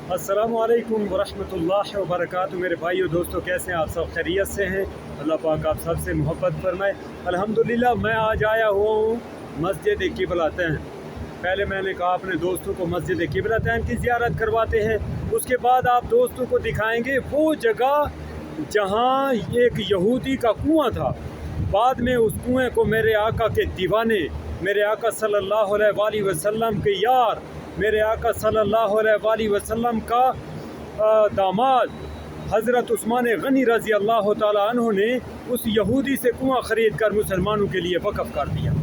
अस्सलामु अलैकुम वरहमतुल्लाहि वबरकातुहू। मेरे भाइयों दोस्तों, कैसे हैं आप सब? खैरियत से हैं? अल्लाह पाक आप सबसे मोहब्बत फरमाए। अल्हम्दुलिल्लाह मैं आज आया हुआ हूँ मस्जिद क़िबलतैन। पहले मैंने कहा अपने दोस्तों को मस्जिद क़िबलतैन की ज़ियारत करवाते हैं, उसके बाद आप दोस्तों को दिखाएंगे वो जगह जहाँ एक यहूदी का कुआं था। बाद में उस कुएँ को मेरे आका के दीवाने, मेरे आका सल्लल्लाहु अलैहि वसल्लम के यार, मेरे आका सल्लल्लाहु अलैहि वसल्लम का दामाद हज़रत उस्मान गनी रज़ी अल्लाह ताला अन्हु ने उस यहूदी से कुआं ख़रीद कर मुसलमानों के लिए वक़फ़ कर दिया।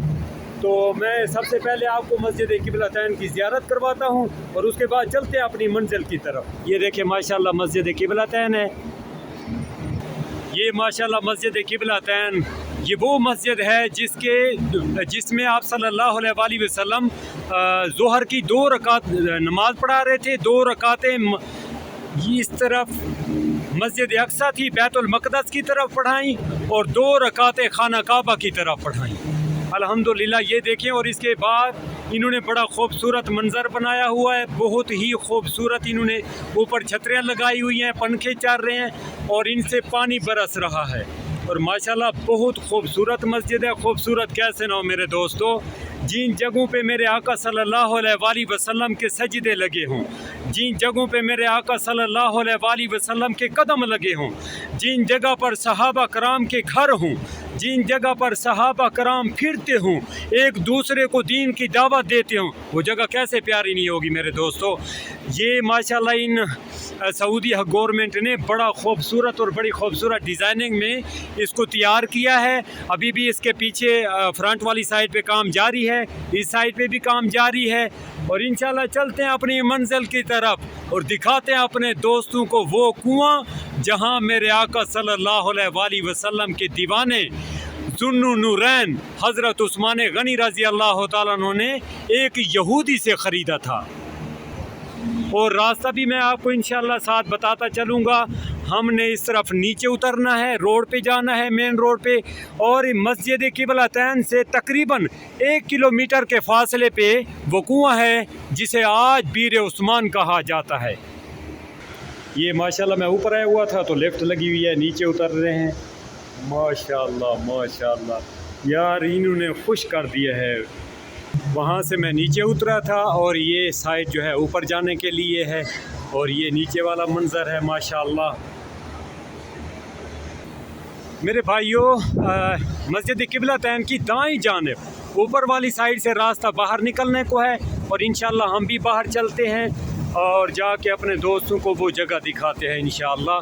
तो मैं सबसे पहले आपको मस्जिद क़िबलतैन की ज़ियारत करवाता हूँ और उसके बाद चलते हैं अपनी मंजिल की तरफ। ये देखिए माशाल्लाह मस्जिद क़िबलतैन है। ये माशाल्लाह मस्जिद क़िबलतैन ये वो मस्जिद है जिसमें आप सल्लल्लाहु अलैहि वसल्लम ज़ोहर की 2 रकात नमाज़ पढ़ा रहे थे। 2 रकातें इस तरफ मस्जिद अक्सा थी, बैतुल मक़दस की तरफ पढ़ाई और 2 रकातें खाना काबा की तरफ पढ़ाई। अल्हम्दुलिल्लाह ये देखें। और इसके बाद इन्होंने बड़ा खूबसूरत मंज़र बनाया हुआ है, बहुत ही खूबसूरत। इन्होंने ऊपर छतरियाँ लगाई हुई हैं, पंखे चल रहे हैं और इनसे पानी बरस रहा है। और माशाल्लाह बहुत खूबसूरत मस्जिद है। खूबसूरत कैसे ना हो मेरे दोस्तों, जिन जगहों पे मेरे आका सल्लल्लाहु अलैहि वसल्लम के सजदे लगे हों, जिन जगहों पे मेरे आका सल्लल्लाहु अलैहि वसल्लम के कदम लगे हों, जिन जगह पर सहाबा कराम के घर हों, जिन जगह पर सहाबा कराम फिरते हों, एक दूसरे को दीन की दावत देते हों, वो जगह कैसे प्यारी नहीं होगी मेरे दोस्तों। ये माशाल्लाह इन सऊदी गवर्नमेंट ने बड़ा खूबसूरत और बड़ी खूबसूरत डिज़ाइनिंग में इसको तैयार किया है। अभी भी इसके पीछे फ्रंट वाली साइड पे काम जारी है, इस साइड पे भी काम जारी है। और इंशाल्लाह चलते हैं अपनी मंजिल की तरफ और दिखाते हैं अपने दोस्तों को वो कुआं जहां मेरे आका सल्लल्लाहु अलैहि वसल्लम के दीवाने ज़ुन्नुनूरैन हज़रत उस्मान गनी रज़ी अल्लाह ताला अन्हु ने एक यहूदी से ख़रीदा था। और रास्ता भी मैं आपको इंशाल्लाह साथ बताता चलूँगा। हमने इस तरफ नीचे उतरना है, रोड पे जाना है, मेन रोड पे। और मस्जिद क़िबलतैन से तकरीबन 1 किलोमीटर के फासले पे वो कुआं है जिसे आज बीर उस्मान कहा जाता है। ये माशाल्लाह मैं ऊपर आया हुआ था तो लिफ्ट लगी हुई है, नीचे उतर रहे हैं। माशाल्लाह माशाल्लाह यार, इन्होंने खुश कर दिया है। वहाँ से मैं नीचे उतरा था और ये साइड जो है ऊपर जाने के लिए है। और ये नीचे वाला मंज़र है माशाल्लाह। मेरे भाइयों, मस्जिद क़िबलतैन की दाईं जानिब ऊपर वाली साइड से रास्ता बाहर निकलने को है और इंशाल्लाह हम भी बाहर चलते हैं और जाके अपने दोस्तों को वो जगह दिखाते हैं इंशाल्लाह।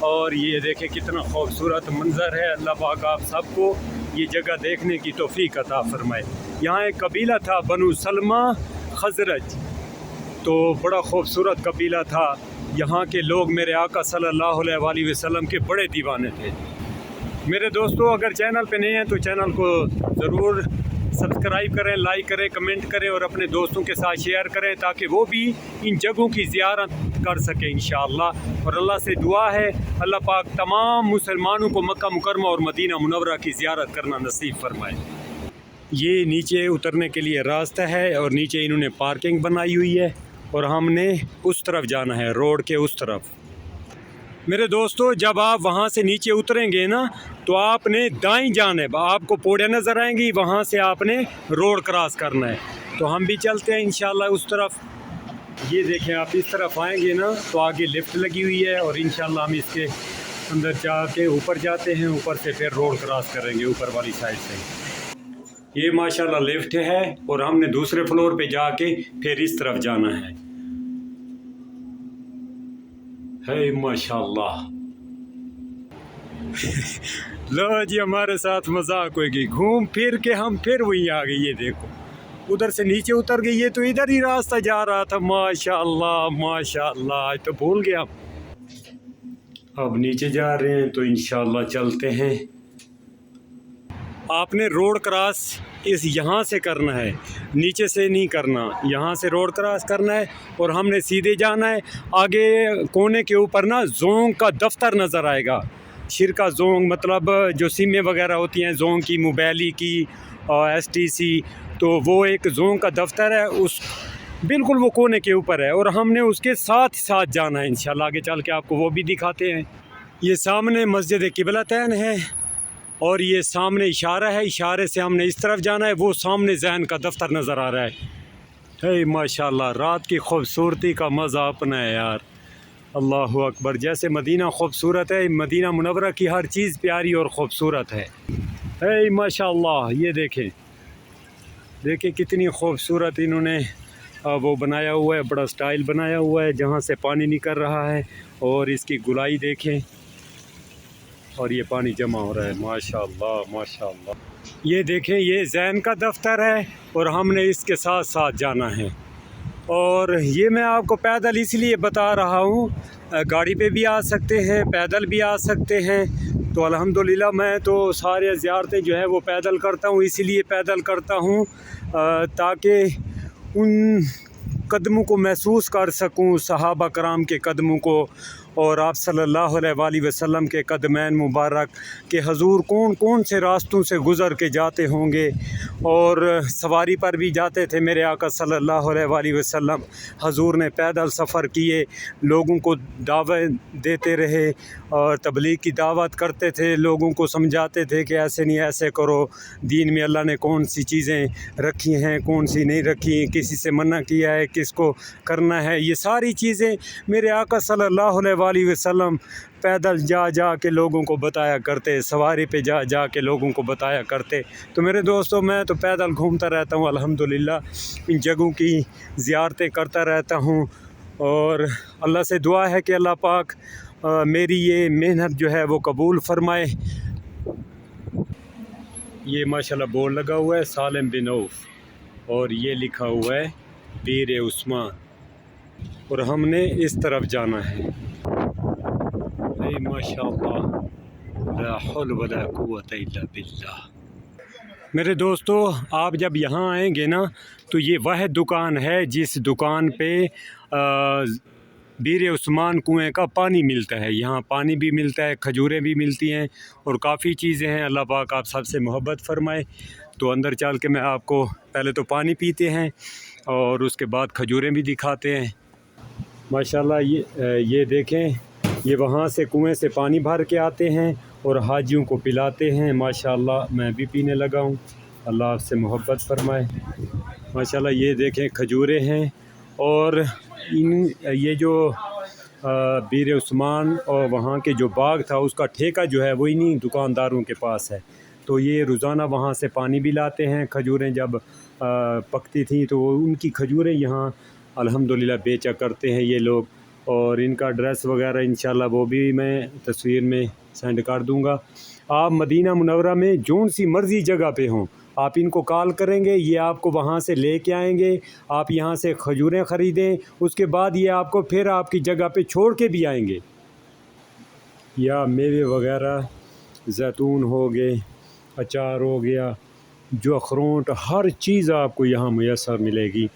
और ये देखें कितना खूबसूरत मंज़र है। अल्लाह पाक आप सबको ये जगह देखने की तौफीक अता फरमाए। यहाँ एक कबीला था बनु सलमा खज़रज, तो बड़ा खूबसूरत कबीला था। यहाँ के लोग मेरे आका सल्लल्लाहु अलैहि वसल्लम के बड़े दीवाने थे। मेरे दोस्तों, अगर चैनल पे नए हैं तो चैनल को ज़रूर सब्सक्राइब करें, लाइक करें, कमेंट करें और अपने दोस्तों के साथ शेयर करें ताकि वो भी इन जगहों की ज़ियारत कर सकें इंशाअल्लाह। और अल्लाह से दुआ है अल्लाह पाक तमाम मुसलमानों को मक्का मुकरमा और मदीना मुनव्वरा की ज़ियारत करना नसीब फरमाए। ये नीचे उतरने के लिए रास्ता है और नीचे इन्होंने पार्किंग बनाई हुई है और हमने उस तरफ जाना है, रोड के उस तरफ। मेरे दोस्तों, जब आप वहाँ से नीचे उतरेंगे ना तो आपने दाईं जानिब आपको पौड़ियाँ नज़र आएंगी, वहाँ से आपने रोड क्रॉस करना है। तो हम भी चलते हैं इंशाल्लाह उस तरफ। ये देखें, आप इस तरफ आएंगे ना तो आगे लिफ्ट लगी हुई है और इंशाल्लाह हम इसके अंदर जाके ऊपर जाते हैं, ऊपर से फिर रोड क्रॉस करेंगे ऊपर वाली साइड से। ये माशाल्लाह लिफ्ट है और हमने दूसरे फ्लोर पे जाके फिर इस तरफ जाना है। माशाल्लाह लो जी, हमारे साथ मजाक होगी। घूम फिर के हम फिर वहीं आ गए। ये देखो, उधर से नीचे उतर गई, ये तो इधर ही रास्ता जा रहा था। माशाल्लाह माशाल्लाह, तो भूल गया। अब नीचे जा रहे हैं तो इंशाल्लाह चलते हैं। आपने रोड क्रॉस इस यहाँ से करना है, नीचे से नहीं करना। यहाँ से रोड क्रॉस करना है और हमने सीधे जाना है। आगे कोने के ऊपर ना जोंग का दफ्तर नज़र आएगा। शिरका जोंग मतलब जो सिमें वगैरह होती हैं, जोंग की, मोबाइली की और STC, तो वो एक जोंग का दफ्तर है। बिल्कुल वो कोने के ऊपर है, और हमने उसके साथ साथ जाना है इंशाल्लाह। आगे चल के आपको वो भी दिखाते हैं। ये सामने मस्जिद क़िबलतैन है, और ये सामने इशारा है, इशारे से हमने इस तरफ जाना है। वो सामने ज़ैन का दफ्तर नज़र आ रहा है। हे माशाल्लाह, रात की खूबसूरती का मज़ा अपना है यार। अल्लाहु अकबर। जैसे मदीना खूबसूरत है, मदीना मुनव्वरा की हर चीज़ प्यारी और ख़ूबसूरत है। हे माशाल्लाह, ये देखें देखें कितनी खूबसूरत इन्होंने वो बनाया हुआ है, बड़ा स्टाइल बनाया हुआ है, जहाँ से पानी निकल रहा है। और इसकी गुलाई देखें, और ये पानी जमा हो रहा है। माशाल्लाह माशाल्लाह। ये देखें, ये ज़ैन का दफ्तर है, और हमने इसके साथ साथ जाना है। और ये मैं आपको पैदल इसलिए बता रहा हूँ, गाड़ी पे भी आ सकते हैं, पैदल भी आ सकते हैं। तो अल्हम्दुलिल्लाह मैं तो सारे ज़ियारतें जो है वो पैदल करता हूँ, इसीलिए पैदल करता हूँ ताकि उन कदमों को महसूस कर सकूं, सहाबा कराम के कदमों को, और आप सल्लल्लाहु अलैहि वसल्लम के कदमैन मुबारक के हजूर कौन कौन से रास्तों से गुज़र के जाते होंगे। और सवारी पर भी जाते थे मेरे आका सल्लल्लाहु अलैहि वसल्लम। हजूर ने पैदल सफ़र किए, लोगों को दावत देते रहे, और तबलीग की दावत करते थे, लोगों को समझाते थे कि ऐसे नहीं ऐसे करो, दीन में अल्लाह ने कौन सी चीज़ें रखी हैं, कौन सी नहीं रखी, किसी से मना किया है, किसको करना है। ये सारी चीज़ें मेरे आका सल्लल्लाहु अलैहि वसल्लम पैदल जा जा के लोगों को बताया करते, सवारी पे जा जा के लोगों को बताया करते। तो मेरे दोस्तों, मैं तो पैदल घूमता रहता हूँ अल्हम्दुलिल्लाह, इन जगहों की ज़ियारतें करता रहता हूँ। और अल्लाह से दुआ है कि अल्लाह पाक मेरी ये मेहनत जो है वो कबूल फ़रमाए। ये माशाल्लाह बोर्ड लगा हुआ है सालिम बिन औफ, और ये लिखा हुआ है बीर उस्मान, और हमने इस तरफ जाना है। माशाअल्लाह, ला हौल वला कुव्वता इल्ला बिल्लाह। मेरे दोस्तों, आप जब यहाँ आएंगे ना, तो ये वह दुकान है जिस दुकान पे बीर उस्मान कुएं का पानी मिलता है। यहाँ पानी भी मिलता है, खजूरें भी मिलती हैं, और काफ़ी चीज़ें हैं। अल्लाह पाक आप सबसे मोहब्बत फरमाए। तो अंदर चल के मैं आपको पहले तो पानी पीते हैं, और उसके बाद खजूरें भी दिखाते हैं। माशाल्लाह, ये देखें, ये वहाँ से कुएं से पानी भर के आते हैं और हाजियों को पिलाते हैं। माशाल्लाह, मैं भी पीने लगा हूँ। अल्लाह आपसे मोहब्बत फरमाए। माशाल्लाह, ये देखें खजूरें हैं, और ये जो बीर उस्मान और वहाँ के जो बाग था उसका ठेका जो है वो इन्हीं दुकानदारों के पास है। तो ये रोज़ाना वहाँ से पानी भी लाते हैं। खजूरें जब पकती थी तो उनकी खजूरें यहाँ अल्हम्दुलिल्लाह बेचा करते हैं ये लोग। और इनका ड्रेस वगैरह इंशाल्लाह वो भी मैं तस्वीर में सेंड कर दूँगा। आप मदीना मुनव्वरा में जौन सी मर्ज़ी जगह पे हों, आप इनको कॉल करेंगे, ये आपको वहाँ से लेके आएंगे। आप यहाँ से खजूरें ख़रीदें, उसके बाद ये आपको फिर आपकी जगह पे छोड़ के भी आएंगे। या मेवे वगैरह, जैतून हो गए, अचार हो गया, जो अखरोट, हर चीज़ आपको यहाँ मुयस्सर मिलेगी।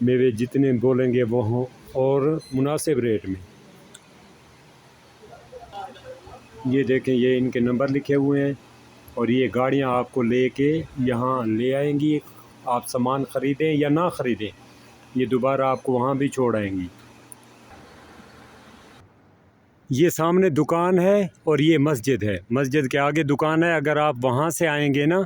मेवे जितने बोलेंगे वो हों, और मुनासिब रेट में। ये देखें, ये इनके नंबर लिखे हुए हैं, और ये गाड़ियाँ आपको लेके यहाँ ले आएंगी। आप सामान ख़रीदें या ना ख़रीदें, ये दोबारा आपको वहाँ भी छोड़ आएंगी। ये सामने दुकान है, और ये मस्जिद है। मस्जिद के आगे दुकान है। अगर आप वहाँ से आएंगे ना,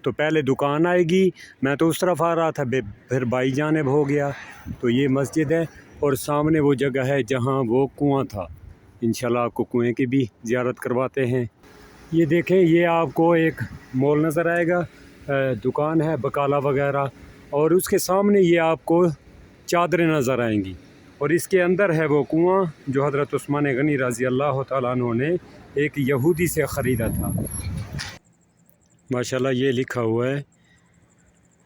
तो पहले दुकान आएगी। मैं तो उस तरफ आ रहा था, फिर बाई जानिब हो गया। तो ये मस्जिद है, और सामने वो जगह है जहाँ वो कुआं था। इंशाल्लाह आपको कुएं की भी ज़ियारत करवाते हैं। ये देखें, ये आपको एक मॉल नज़र आएगा, दुकान है बकाला वगैरह, और उसके सामने ये आपको चादरें नज़र आएंगी, और इसके अंदर है वो कुआं जो हज़रत उस्मान गनी रज़ी अल्लाह तआला अन्हु ने एक यहूदी से ख़रीदा था। माशाल्लाह, ये लिखा हुआ है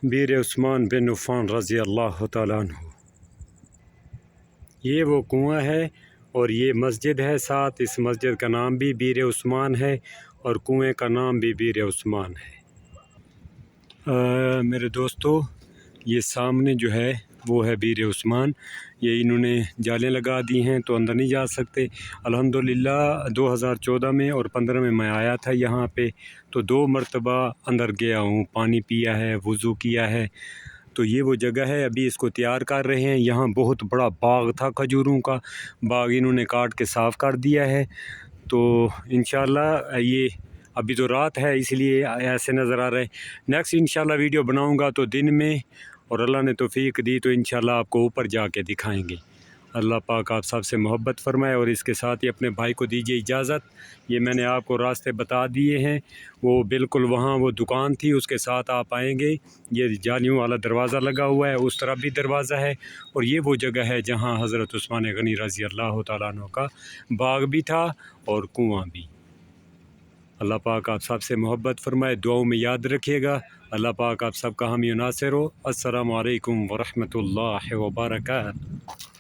बीर उस्मान बिन उफ़ान रज़ी अल्लाह तआला अन्हु। ये वो कुआं है, और ये मस्जिद है साथ। इस मस्जिद का नाम भी बीर उस्मान है, और कुएं का नाम भी बीर उस्मान है। मेरे दोस्तों, ये सामने जो है वो है बीर उस्मान। ये इन्होंने जालें लगा दी हैं, तो अंदर नहीं जा सकते। अल्हम्दुलिल्लाह 2014 में और 15 में मैं आया था यहाँ पे, तो 2 मरतबा अंदर गया हूँ, पानी पिया है, वज़ू किया है। तो ये वो जगह है, अभी इसको तैयार कर रहे हैं। यहाँ बहुत बड़ा बाग था खजूरों का, बाग इन्होंने काट के साफ़ कर दिया है। तो इंशाल्लाह ये अभी तो रात है इसलिए ऐसे नज़र आ रहा है। नेक्स्ट इंशाल्लाह वीडियो बनाऊंगा तो दिन में, और अल्लाह ने तौफीक दी तो इंशाल्लाह आपको ऊपर जाके दिखाएंगे। अल्लाह पाक आप सबसे मोहब्बत फरमाए। और इसके साथ ही अपने भाई को दीजिए इजाज़त। ये मैंने आपको रास्ते बता दिए हैं, वो बिल्कुल वहाँ वो दुकान थी उसके साथ आप आएंगे। ये जालियों वाला दरवाज़ा लगा हुआ है, उस तरफ भी दरवाज़ा है। और ये वो जगह है जहाँ हज़रत उस्मान गनी रज़ी अल्लाह तआला अन्हु का बाग भी था और कुआँ भी। अल्लाह पाक आप सबसे मोहब्बत फरमाए, दुआओं में याद रखिएगा। अल्लाह पाक आप सबका हामी नासिर हो। अस्सलामु अलैकुम व रहमतुल्लाहि व बरकातहू।